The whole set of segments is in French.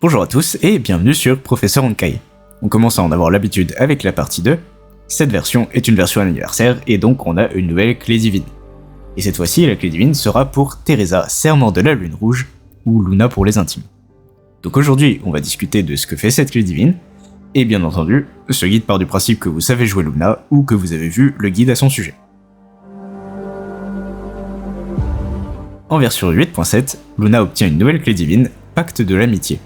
Bonjour à tous et bienvenue sur Professeur Honkai. On commence à en avoir l'habitude avec la partie 2. Cette version est une version anniversaire et donc on a une nouvelle clé divine. Et cette fois-ci, la clé divine sera pour Theresa, serment de la lune rouge, ou Luna pour les intimes. Donc aujourd'hui, on va discuter de ce que fait cette clé divine, et bien entendu, ce guide part du principe que vous savez jouer Luna ou que vous avez vu le guide à son sujet. En version 8.7, Luna obtient une nouvelle clé divine, Pacte de l'amitié.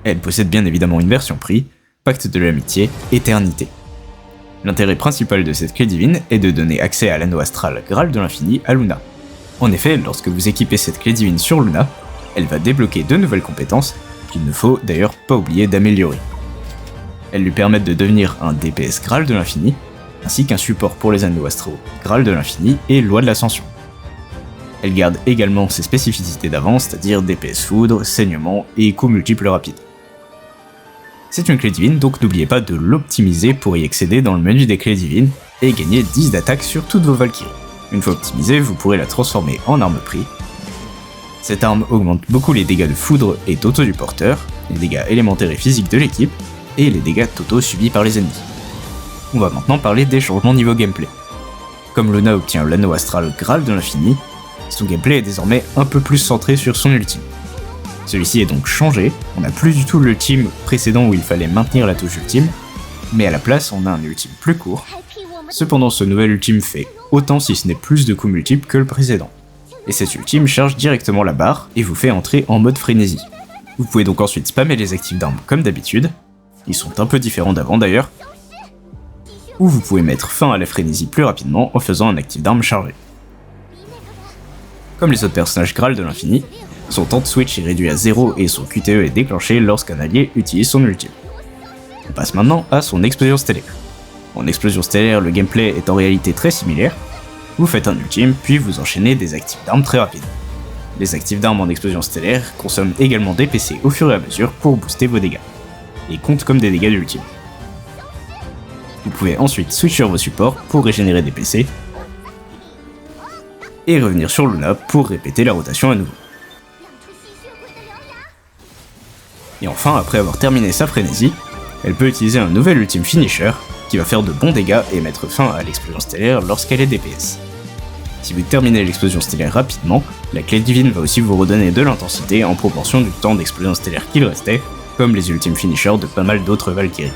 Elle possède bien évidemment une version prix, Pacte de l'amitié, Éternité. L'intérêt principal de cette clé divine est de donner accès à l'anneau astral Graal de l'infini à Luna. En effet, lorsque vous équipez cette clé divine sur Luna, elle va débloquer de nouvelles compétences, qu'il ne faut d'ailleurs pas oublier d'améliorer. Elles lui permettent de devenir un DPS Graal de l'infini, ainsi qu'un support pour les anneaux astraux Graal de l'infini et Loi de l'ascension. Elle garde également ses spécificités d'avant, c'est-à-dire DPS foudre, saignement et coups multiples rapides. C'est une clé divine, donc n'oubliez pas de l'optimiser pour y accéder dans le menu des clés divines et gagner 10 d'attaque sur toutes vos Valkyries. Une fois optimisée, vous pourrez la transformer en arme prix. Cette arme augmente beaucoup les dégâts de foudre et d'auto du porteur, les dégâts élémentaires et physiques de l'équipe, et les dégâts totaux subis par les ennemis. On va maintenant parler des changements niveau gameplay. Comme Luna obtient l'anneau astral Graal de l'infini, son gameplay est désormais un peu plus centré sur son ultime. Celui-ci est donc changé, on n'a plus du tout l'ultime précédent où il fallait maintenir la touche ultime, mais à la place on a un ultime plus court. Cependant ce nouvel ultime fait autant si ce n'est plus de coups multiples que le précédent. Et cet ultime charge directement la barre et vous fait entrer en mode frénésie. Vous pouvez donc ensuite spammer les actifs d'armes comme d'habitude, ils sont un peu différents d'avant d'ailleurs, ou vous pouvez mettre fin à la frénésie plus rapidement en faisant un actif d'armes chargé. Comme les autres personnages Graal de l'infini, son temps de switch est réduit à 0 et son QTE est déclenché lorsqu'un allié utilise son ultime. On passe maintenant à son explosion stellaire. En explosion stellaire, le gameplay est en réalité très similaire. Vous faites un ultime, puis vous enchaînez des actifs d'armes très rapides. Les actifs d'armes en explosion stellaire consomment également des PC au fur et à mesure pour booster vos dégâts, et comptent comme des dégâts d'ultime. Vous pouvez ensuite switcher vos supports pour régénérer des PC, et revenir sur Luna pour répéter la rotation à nouveau. Et enfin, après avoir terminé sa frénésie, elle peut utiliser un nouvel ultime finisher qui va faire de bons dégâts et mettre fin à l'explosion stellaire lorsqu'elle est DPS. Si vous terminez l'explosion stellaire rapidement, la clé divine va aussi vous redonner de l'intensité en proportion du temps d'explosion stellaire qu'il restait, comme les ultimes finishers de pas mal d'autres Valkyries.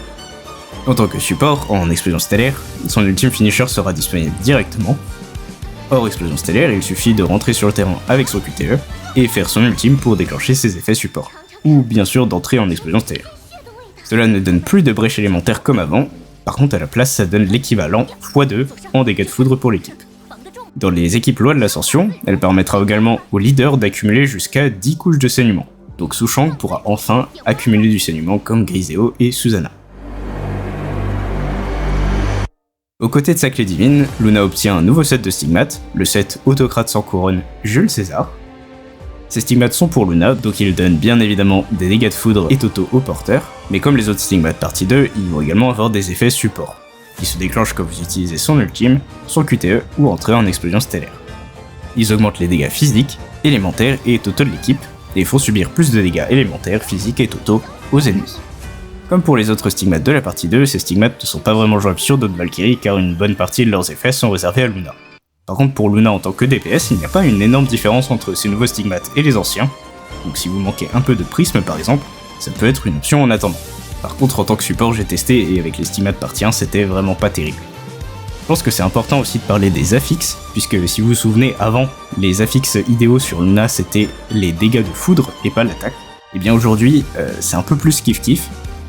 En tant que support, en explosion stellaire, son ultime finisher sera disponible directement. Hors explosion stellaire, il suffit de rentrer sur le terrain avec son QTE et faire son ultime pour déclencher ses effets support, ou bien sûr d'entrer en explosion stellaire. Cela ne donne plus de brèche élémentaire comme avant, par contre à la place ça donne l'équivalent x2 en dégâts de foudre pour l'équipe. Dans les équipes Loi de l'ascension, elle permettra également au leader d'accumuler jusqu'à 10 couches de saignement, donc Sushang pourra enfin accumuler du saignement comme Griseo et Susanna. Aux côtés de sa clé divine, Luna obtient un nouveau set de stigmates, le set Autocrate sans couronne Jules César. Ces stigmates sont pour Luna, donc ils donnent bien évidemment des dégâts de foudre et totaux au porteur, mais comme les autres stigmates partie 2, ils vont également avoir des effets support, qui se déclenchent quand vous utilisez son ultime, son QTE ou entrez en explosion stellaire. Ils augmentent les dégâts physiques, élémentaires et totaux de l'équipe, et font subir plus de dégâts élémentaires, physiques et totaux aux ennemis. Comme pour les autres stigmates de la partie 2, ces stigmates ne sont pas vraiment jouables sur d'autres Valkyries car une bonne partie de leurs effets sont réservés à Luna. Par contre pour Luna en tant que DPS, il n'y a pas une énorme différence entre ces nouveaux stigmates et les anciens, donc si vous manquez un peu de prisme par exemple, ça peut être une option en attendant. Par contre en tant que support j'ai testé et avec les stigmates partie 1 c'était vraiment pas terrible. Je pense que c'est important aussi de parler des affixes, puisque si vous vous souvenez avant, les affixes idéaux sur Luna c'était les dégâts de foudre et pas l'attaque, et bien aujourd'hui c'est un peu plus kiff-kiff,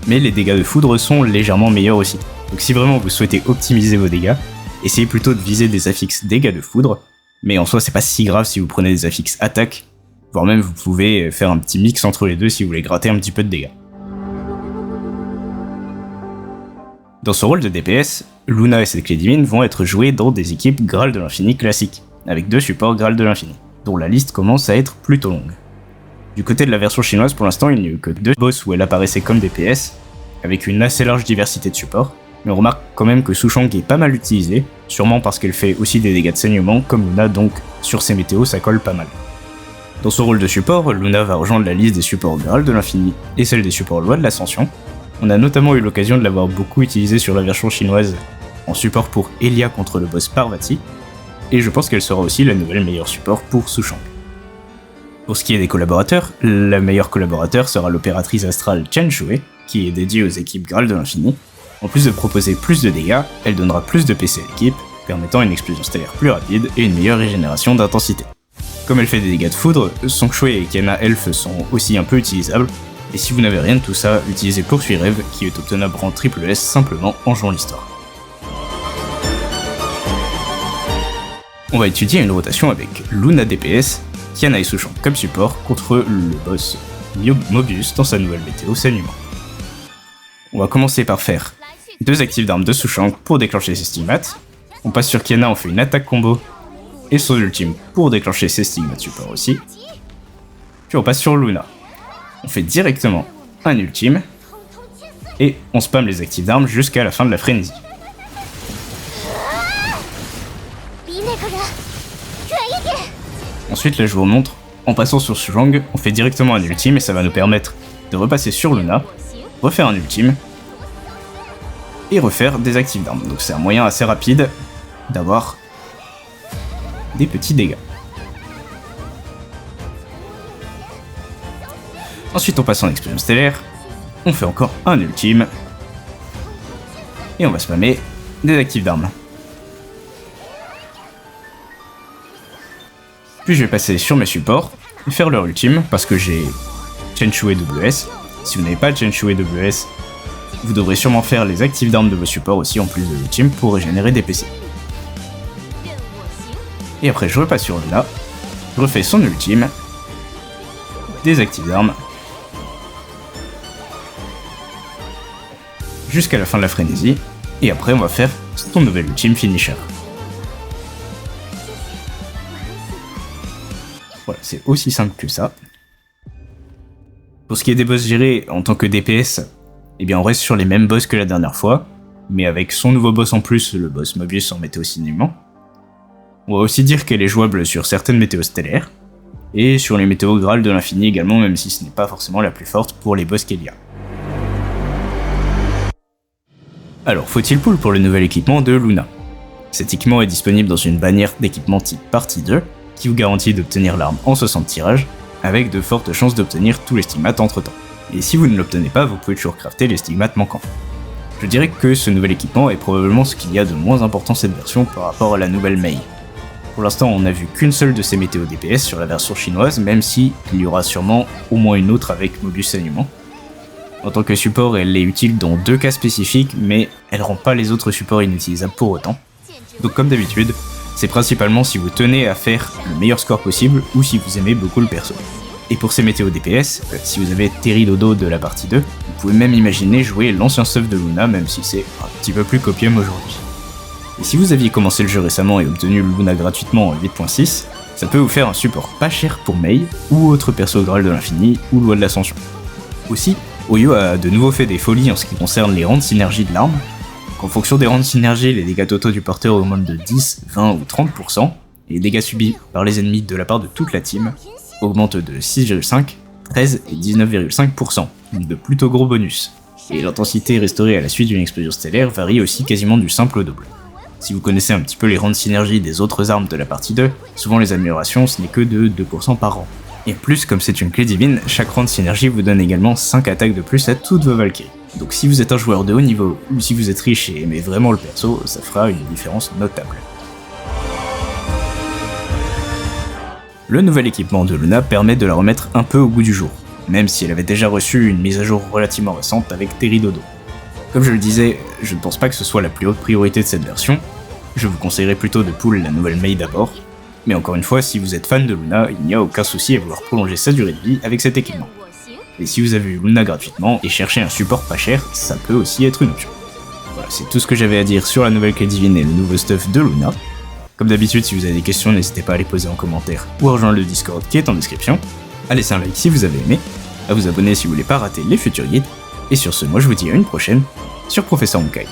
mais les dégâts de foudre sont légèrement meilleurs aussi. Donc si vraiment vous souhaitez optimiser vos dégâts, essayez plutôt de viser des affixes dégâts de foudre, mais en soi c'est pas si grave si vous prenez des affixes attaque, voire même vous pouvez faire un petit mix entre les deux si vous voulez gratter un petit peu de dégâts. Dans ce rôle de DPS, Luna et cette clé divine vont être jouées dans des équipes Graal de l'infini classiques, avec 2 supports Graal de l'infini, dont la liste commence à être plutôt longue. Du côté de la version chinoise, pour l'instant, il n'y a eu que 2 boss où elle apparaissait comme DPS, avec une assez large diversité de supports, mais on remarque quand même que Sushang est pas mal utilisée, sûrement parce qu'elle fait aussi des dégâts de saignement, comme Luna, donc sur ses météos ça colle pas mal. Dans son rôle de support, Luna va rejoindre la liste des supports Graal de l'Infini et celle des supports Loi de l'Ascension. On a notamment eu l'occasion de l'avoir beaucoup utilisée sur la version chinoise en support pour Elia contre le boss Parvati, et je pense qu'elle sera aussi la nouvelle meilleure support pour Sushang. Pour ce qui est des collaborateurs, la meilleure collaborateur sera l'opératrice astrale Chen Shui, qui est dédiée aux équipes Graal de l'Infini. En plus de proposer plus de dégâts, elle donnera plus de PC à l'équipe, permettant une explosion stellaire plus rapide et une meilleure régénération d'intensité. Comme elle fait des dégâts de foudre, Song Shui et Kena Elf sont aussi un peu utilisables, et si vous n'avez rien de tout ça, utilisez Poursuit Rêve, qui est obtenable en triple S simplement en jouant l'histoire. On va étudier une rotation avec Luna DPS, Kiana et Sushang comme support contre le boss Mobius dans sa nouvelle météo Saignement. On va commencer par faire 2 actifs d'armes de Sushang pour déclencher ses stigmates. On passe sur Kiana, on fait une attaque combo et son ultime pour déclencher ses stigmates support aussi. Puis on passe sur Luna. On fait directement un ultime et on spam les actifs d'armes jusqu'à la fin de la frénésie. Ensuite là je vous remontre, en passant sur Sushang, on fait directement un ultime et ça va nous permettre de repasser sur Luna, refaire un ultime et refaire des actifs d'armes. Donc c'est un moyen assez rapide d'avoir des petits dégâts. Ensuite on passe en explosion stellaire, on fait encore un ultime et on va spammer des actifs d'armes. Puis je vais passer sur mes supports et faire leur ultime parce que j'ai Chen Shui WS. Si vous n'avez pas Chen Shui WS, vous devrez sûrement faire les actifs d'armes de vos supports aussi en plus de l'ultime pour régénérer des PC. Et après je repasse sur Luna, je refais son ultime, des actifs d'armes, jusqu'à la fin de la frénésie, et après on va faire son nouvel ultime finisher. Voilà, c'est aussi simple que ça. Pour ce qui est des boss gérés en tant que DPS, eh bien on reste sur les mêmes boss que la dernière fois, mais avec son nouveau boss en plus, le boss Mobius en météo Saignement. On va aussi dire qu'elle est jouable sur certaines météos stellaires, et sur les météos Graal de l'Infini également, même si ce n'est pas forcément la plus forte pour les boss qu'il y a. Alors, faut-il pull pour le nouvel équipement de Luna? Cet équipement est disponible dans une bannière d'équipement type partie 2, qui vous garantit d'obtenir l'arme en 60 tirages, avec de fortes chances d'obtenir tous les stigmates entre temps. Et si vous ne l'obtenez pas, vous pouvez toujours crafter les stigmates manquants. Je dirais que ce nouvel équipement est probablement ce qu'il y a de moins important cette version par rapport à la nouvelle Mei. Pour l'instant, on n'a vu qu'une seule de ces météos DPS sur la version chinoise, même si il y aura sûrement au moins une autre avec Mobius Saignement. En tant que support, elle est utile dans 2 cas spécifiques, mais elle rend pas les autres supports inutilisables pour autant. Donc comme d'habitude, c'est principalement si vous tenez à faire le meilleur score possible ou si vous aimez beaucoup le perso. Et pour ces météos DPS, si vous avez Teridodo de la partie 2, vous pouvez même imaginer jouer l'ancien stuff de Luna, même si c'est un petit peu plus copium aujourd'hui. Et si vous aviez commencé le jeu récemment et obtenu Luna gratuitement en 8.6, ça peut vous faire un support pas cher pour Mei, ou autre perso Graal de l'Infini, ou Loi de l'Ascension. Aussi, Oyo a de nouveau fait des folies en ce qui concerne les rangs de synergie de l'arme. En fonction des rangs de synergie, les dégâts totaux du porteur augmentent de 10, 20 ou 30%, et les dégâts subis par les ennemis de la part de toute la team augmentent de 6,5, 13 et 19,5%, donc de plutôt gros bonus. Et l'intensité restaurée à la suite d'une explosion stellaire varie aussi quasiment du simple au double. Si vous connaissez un petit peu les rangs de synergie des autres armes de la partie 2, souvent les améliorations ce n'est que de 2% par rang. Et en plus, comme c'est une clé divine, chaque rang de synergie vous donne également 5 attaques de plus à toutes vos Valkyries. Donc si vous êtes un joueur de haut niveau, ou si vous êtes riche et aimez vraiment le perso, ça fera une différence notable. Le nouvel équipement de Luna permet de la remettre un peu au goût du jour, même si elle avait déjà reçu une mise à jour relativement récente avec Teridodo. Comme je le disais, je ne pense pas que ce soit la plus haute priorité de cette version, je vous conseillerais plutôt de pull la nouvelle Mei d'abord, mais encore une fois, si vous êtes fan de Luna, il n'y a aucun souci à vouloir prolonger sa durée de vie avec cet équipement. Et si vous avez eu Luna gratuitement et cherchez un support pas cher, ça peut aussi être une option. Voilà, c'est tout ce que j'avais à dire sur la nouvelle clé divine et le nouveau stuff de Luna. Comme d'habitude, si vous avez des questions, n'hésitez pas à les poser en commentaire ou à rejoindre le Discord qui est en description. À laisser un like si vous avez aimé, à vous abonner si vous voulez pas rater les futurs guides, et sur ce, moi je vous dis à une prochaine sur Professeur Honkai.